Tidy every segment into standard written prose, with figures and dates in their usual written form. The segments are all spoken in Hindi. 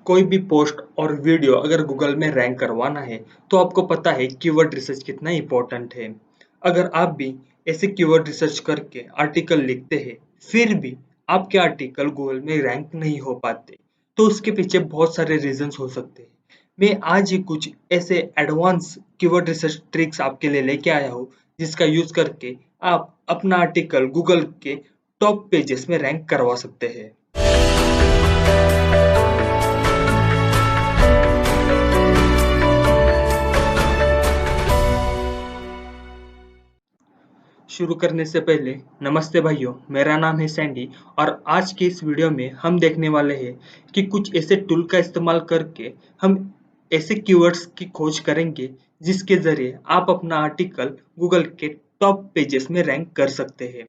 कोई भी पोस्ट और वीडियो अगर गूगल में रैंक करवाना है तो आपको पता है कीवर्ड रिसर्च कितना इम्पोर्टेंट है। अगर आप भी ऐसे कीवर्ड रिसर्च करके आर्टिकल लिखते हैं फिर भी आपके आर्टिकल गूगल में रैंक नहीं हो पाते तो उसके पीछे बहुत सारे रीजंस हो सकते हैं। मैं आज ही कुछ ऐसे एडवांस कीवर्ड रिसर्च ट्रिक्स आपके लिए लेके आया हूँ जिसका यूज करके आप अपना आर्टिकल गूगल के टॉप पेजेस में रैंक करवा सकते हैं। शुरू करने से पहले नमस्ते भाइयों, मेरा नाम है सैंडी और आज की इस वीडियो में हम देखने वाले हैं कि कुछ ऐसे टूल का इस्तेमाल करके हम ऐसे कीवर्ड्स की खोज करेंगे जिसके जरिए आप अपना आर्टिकल गूगल के टॉप पेजेस में रैंक कर सकते हैं।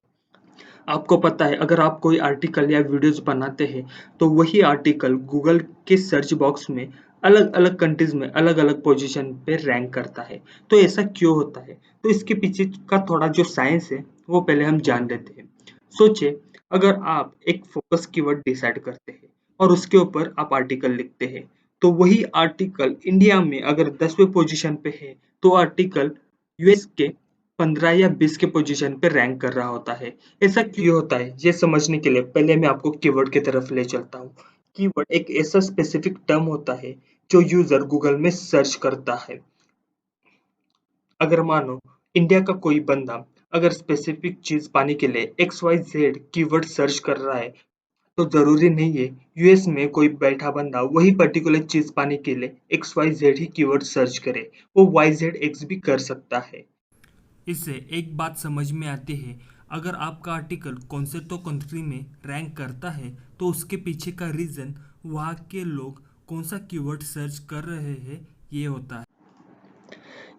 आपको पता है अगर आप कोई आर्टिकल या वीडियोस बनाते हैं तो वही आर्टिकल गूगल के सर्च बॉक्स में अलग-अलग कंट्रीज में अलग-अलग पोजीशन पे रैंक करता है। तो ऐसा क्यों होता है? तो इसके पीछे का थोड़ा जो साइंस है वो पहले हम जान लेते हैं। सोचिए अगर आप एक फोकस कीवर्ड डिसाइड करते हैं और उसके ऊपर आप आर्टिकल लिखते हैं तो वही आर्टिकल इंडिया में अगर 10वें पोजीशन पे है तो आर्टिकल यूएस के 15 या 20 के पोजीशन पे रैंक कर रहा होता है। ऐसा क्यों होता है ये समझने के लिए पहले मैं आपको कीवर्ड की तरफ ले चलता हूँ। कीवर्ड एक ऐसा स्पेसिफिक टर्म होता है जो यूजर गूगल में सर्च करता है। अगर मानो इंडिया का कोई बंदा अगर स्पेसिफिक चीज पाने के लिए XYZ कीवर्ड सर्च कर रहा है तो जरूरी नहीं है यूएस में कोई बैठा बंदा वही पर्टिकुलर चीज पाने के लिए XYZ ही कीवर्ड सर्च करे, वो YZX भी कर सकता है। इससे एक बात समझ में आती है, अगर आपका आर्टिकल कौन से तो कंट्री में रैंक करता है तो उसके पीछे का रीज़न वहाँ के लोग कौन सा कीवर्ड सर्च कर रहे हैं ये होता है।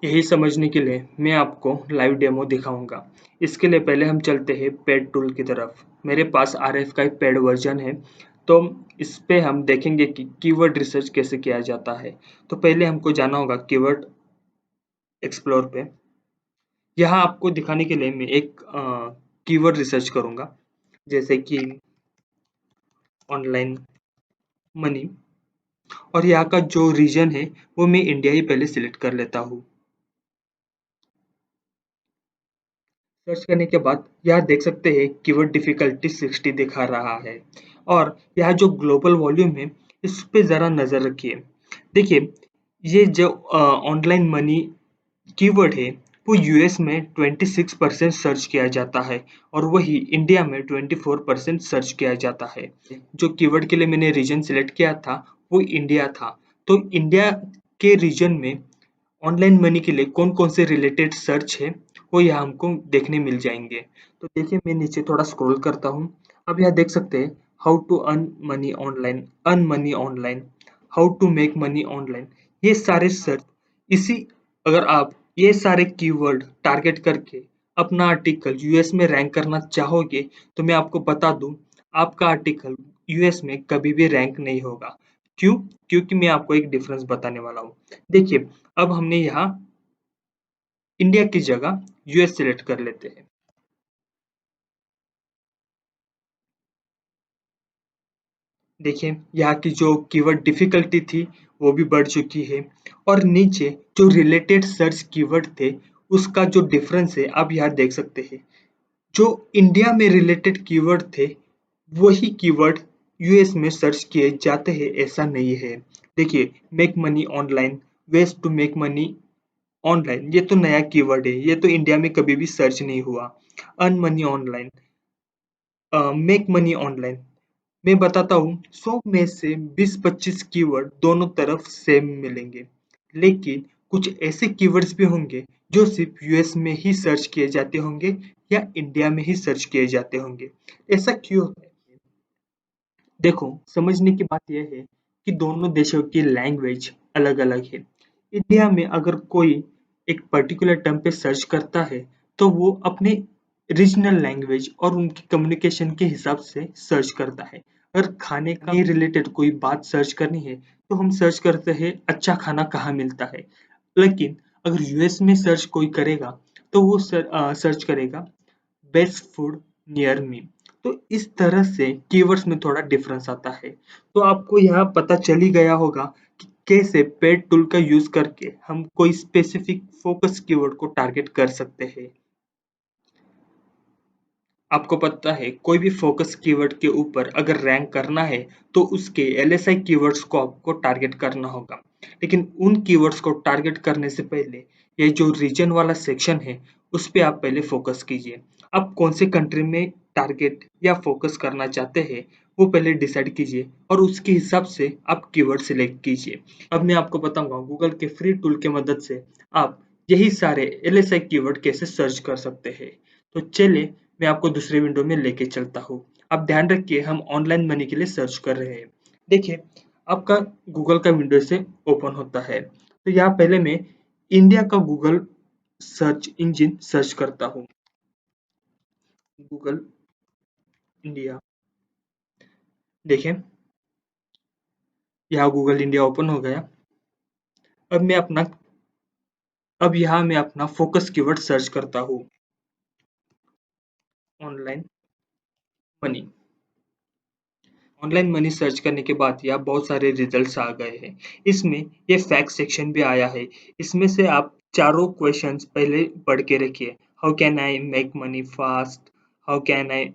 यही समझने के लिए मैं आपको लाइव डेमो दिखाऊंगा। इसके लिए पहले हम चलते हैं पेड टूल की तरफ। मेरे पास RF का एक पेड वर्जन है तो इस पे हम देखेंगे कि कीवर्ड रिसर्च कैसे किया जाता है। तो पहले हमको जाना होगा कीवर्ड एक्सप्लोर पे। यहाँ आपको दिखाने के लिए मैं एक कीवर्ड रिसर्च करूंगा जैसे कि ऑनलाइन मनी और यहाँ का जो रीजन है वो मैं इंडिया ही पहले सिलेक्ट कर लेता हूँ। सर्च करने के बाद यहाँ देख सकते हैं कीवर्ड डिफिकल्टी 60 दिखा रहा है और यहाँ जो ग्लोबल वॉल्यूम है इस पे ज़रा नज़र रखिए। देखिए ये जो ऑनलाइन मनी कीवर्ड है वो यूएस में 26% सर्च किया जाता है और वही इंडिया में 24% सर्च किया जाता है। जो कीवर्ड के लिए मैंने रीजन सिलेक्ट किया था वो इंडिया था। तो इंडिया के रीजन में ऑनलाइन मनी के लिए कौन-कौन से रिलेटेड सर्च है वो यहाँ हमको देखने मिल जाएंगे। तो देखिए मैं नीचे थोड़ा स्क्रॉल करता हूँ। अब यहाँ देख सकते हैं how to earn money online, how to make money online, ये सारे सर्च इसी अगर आप ये सारे कीवर्ड टारगेट करके अपना आर्टिकल यूएस में रैंक करना चाहोगे तो मैं आपको बता दूं आपका आर्टिकल यूएस में कभी भी रैंक नहीं होगा। क्यों? क्योंकि मैं आपको एक डिफरेंस बताने वाला हूँ। देखिए अब हमने यहाँ इंडिया की जगह यूएस सिलेक्ट कर लेते हैं। देखिए यहाँ की जो कीवर्ड डिफिकल्टी थी वो भी बढ़ चुकी है और नीचे जो रिलेटेड सर्च कीवर्ड थे उसका जो डिफरेंस है आप यहाँ देख सकते हैं। जो इंडिया में रिलेटेड कीवर्ड थे वही कीवर्ड यूएस में सर्च किए जाते हैं ऐसा नहीं है। देखिए make money online, ways to make money online, ये तो नया कीवर्ड है, ये तो इंडिया में कभी भी सर्च नहीं हुआ। Earn money online, make money online, मैं बताता हूँ 100 में से 20-25 कीवर्ड दोनों तरफ सेम मिलेंगे, लेकिन कुछ ऐसे कीवर्ड्स भी होंगे जो सिर्फ यूएस में ही सर्च किए जाते होंगे या इंडिया में ही सर्च किए जाते होंगे। ऐसा क्यों होता है? देखो समझने की बात यह है कि दोनों देशों की लैंग्वेज अलग-अलग है। इंडिया में अगर कोई एक पर्टिकुलर टर्म पे सर्च करता है तो वो अपने रीजनल लैंग्वेज और उनकी कम्युनिकेशन के हिसाब से सर्च करता है। अगर खाने के रिलेटेड कोई बात सर्च करनी है तो हम सर्च करते हैं अच्छा खाना कहाँ मिलता है। लेकिन अगर यूएस में सर्च कोई करेगा तो वो सर्च करेगा बेस्ट फूड नियर मी। तो इस तरह से कीवर्ड्स में थोड़ा डिफरेंस आता है। तो आपको यह पता चल ही गया होगा कि कैसे पेड टूल का यूज करके हम कोई स्पेसिफिक फोकस कीवर्ड को टारगेट कर सकते हैं। आपको पता है कोई भी फोकस कीवर्ड के ऊपर अगर रैंक करना है तो उसके एलएसआई कीवर्ड्स को आपको टारगेट करना होगा। लेकिन उन कीवर्ड्स को टारगेट करने से पहले ये जो रीजन वाला सेक्शन है उस पे आप पहले फोकस कीजिए। आप कौन से कंट्री में टारगेट या फोकस करना चाहते हैं वो पहले डिसाइड कीजिए और उसके हिसाब से आप कीवर्ड सिलेक्ट कीजिए। अब मैं आपको बताऊंगा गूगल के फ्री टूल के मदद से आप यही सारे एलएसआई कीवर्ड कैसे सर्च कर सकते हैं। तो चलिए मैं आपको दूसरे विंडो में लेके चलता हूँ। आप ध्यान रखिए हम ऑनलाइन मनी के लिए सर्च कर रहे हैं। देखिए आपका गूगल का विंडो से ओपन होता है। तो यहाँ पहले मैं इंडिया का गूगल सर्च इंजन सर्च करता हूँ। Google India. देखिए यहाँ गूगल इंडिया ओपन हो गया। अब मैं अपना अब यहाँ मैं अपना फोकस कीवर्ड सर्च करता हूँ। Online money. Online money search करने के बाद यहाँ बहुत सारे रिजल्ट्स आ गए हैं। इसमें ये फैक्ट सेक्शन भी आया है। इसमें से आप चारों क्वेश्चंस पहले पढ़ के रखिए। How can I make money fast? How can I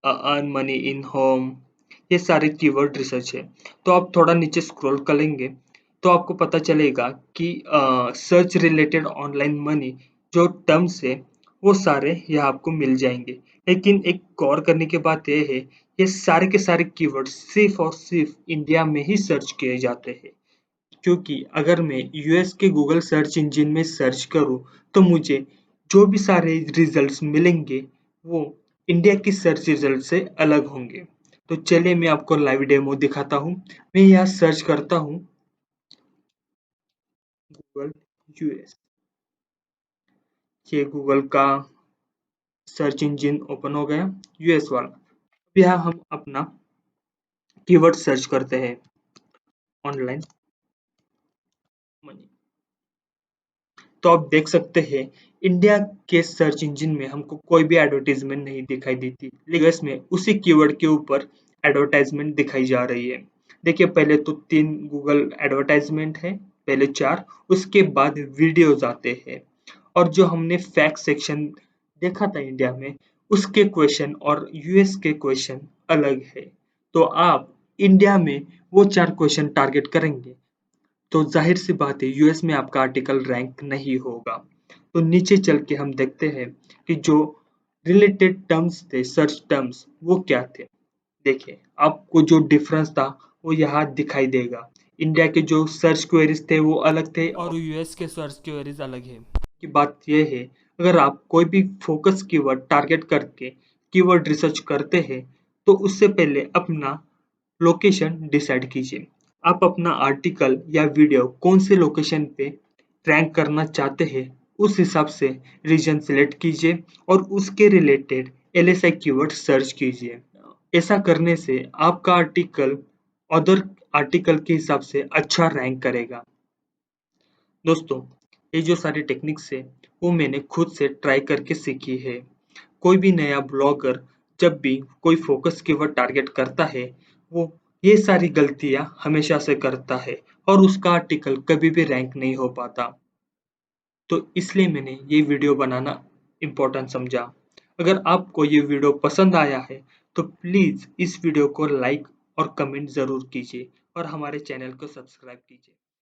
earn money in home? ये सारे कीवर्ड रिसर्च है। तो आप थोड़ा नीचे स्क्रॉल करेंगे तो आपको पता चलेगा कि सर्च रिलेटेड ऑनलाइन मनी जो टर्म्स है वो सारे यहाँ आपको मिल जाएंगे। लेकिन एक गौर करने की बात यह है ये सारे के सारे कीवर्ड सिर्फ और सिर्फ इंडिया में ही सर्च किए जाते हैं। क्योंकि अगर मैं यूएस के गूगल सर्च इंजन में सर्च करूँ तो मुझे जो भी सारे रिजल्ट्स मिलेंगे वो इंडिया की सर्च रिजल्ट से अलग होंगे। तो चलिए मैं आपको लाइव डेमो दिखाता हूँ। मैं यहाँ सर्च करता हूँ गूगल यूएस। ये गूगल का सर्च इंजन ओपन हो गया यूएस वाला। अब यहाँ हम अपना कीवर्ड सर्च करते हैं ऑनलाइन मनी। तो आप देख सकते हैं इंडिया के सर्च इंजन में हमको कोई भी एडवर्टाइजमेंट नहीं दिखाई देती, लेकिन यूएस में उसी कीवर्ड के ऊपर एडवर्टाइजमेंट दिखाई जा रही है। देखिए पहले तो 3 गूगल एडवर्टाइजमेंट है, पहले 4, उसके बाद वीडियोज आते हैं। और जो हमने फैक्ट सेक्शन देखा था इंडिया में उसके क्वेश्चन और यूएस के क्वेश्चन अलग है। तो आप इंडिया में वो 4 क्वेश्चन टारगेट करेंगे तो जाहिर सी बात है यूएस में आपका आर्टिकल रैंक नहीं होगा। तो नीचे चल के हम देखते हैं कि जो रिलेटेड टर्म्स थे सर्च टर्म्स वो क्या थे। देखिए आपको जो डिफरेंस था वो यहाँ दिखाई देगा। इंडिया के जो सर्च क्वेरीज थे वो अलग थे और यूएस के सर्च क्वेरीज अलग है। की बात यह है अगर आप कोई भी फोकस कीवर्ड टारगेट करके कीवर्ड रिसर्च करते हैं तो उससे पहले अपना लोकेशन डिसाइड कीजिए। आप अपना आर्टिकल या वीडियो कौन से लोकेशन पे रैंक करना चाहते हैं उस हिसाब से रीजन सिलेक्ट कीजिए और उसके रिलेटेड एलएसआई कीवर्ड सर्च कीजिए। ऐसा करने से आपका आर्टिकल अदर आर्टिकल के हिसाब से अच्छा रैंक करेगा। दोस्तों ये जो सारी टेक्निक्स है वो मैंने खुद से ट्राई करके सीखी है। कोई भी नया ब्लॉगर जब भी कोई फोकस कीवर्ड टारगेट करता है वो ये सारी गलतियां हमेशा से करता है और उसका आर्टिकल कभी भी रैंक नहीं हो पाता। तो इसलिए मैंने ये वीडियो बनाना इम्पोर्टेंट समझा। अगर आपको ये वीडियो पसंद आया है तो प्लीज़ इस वीडियो को लाइक और कमेंट ज़रूर कीजिए और हमारे चैनल को सब्सक्राइब कीजिए।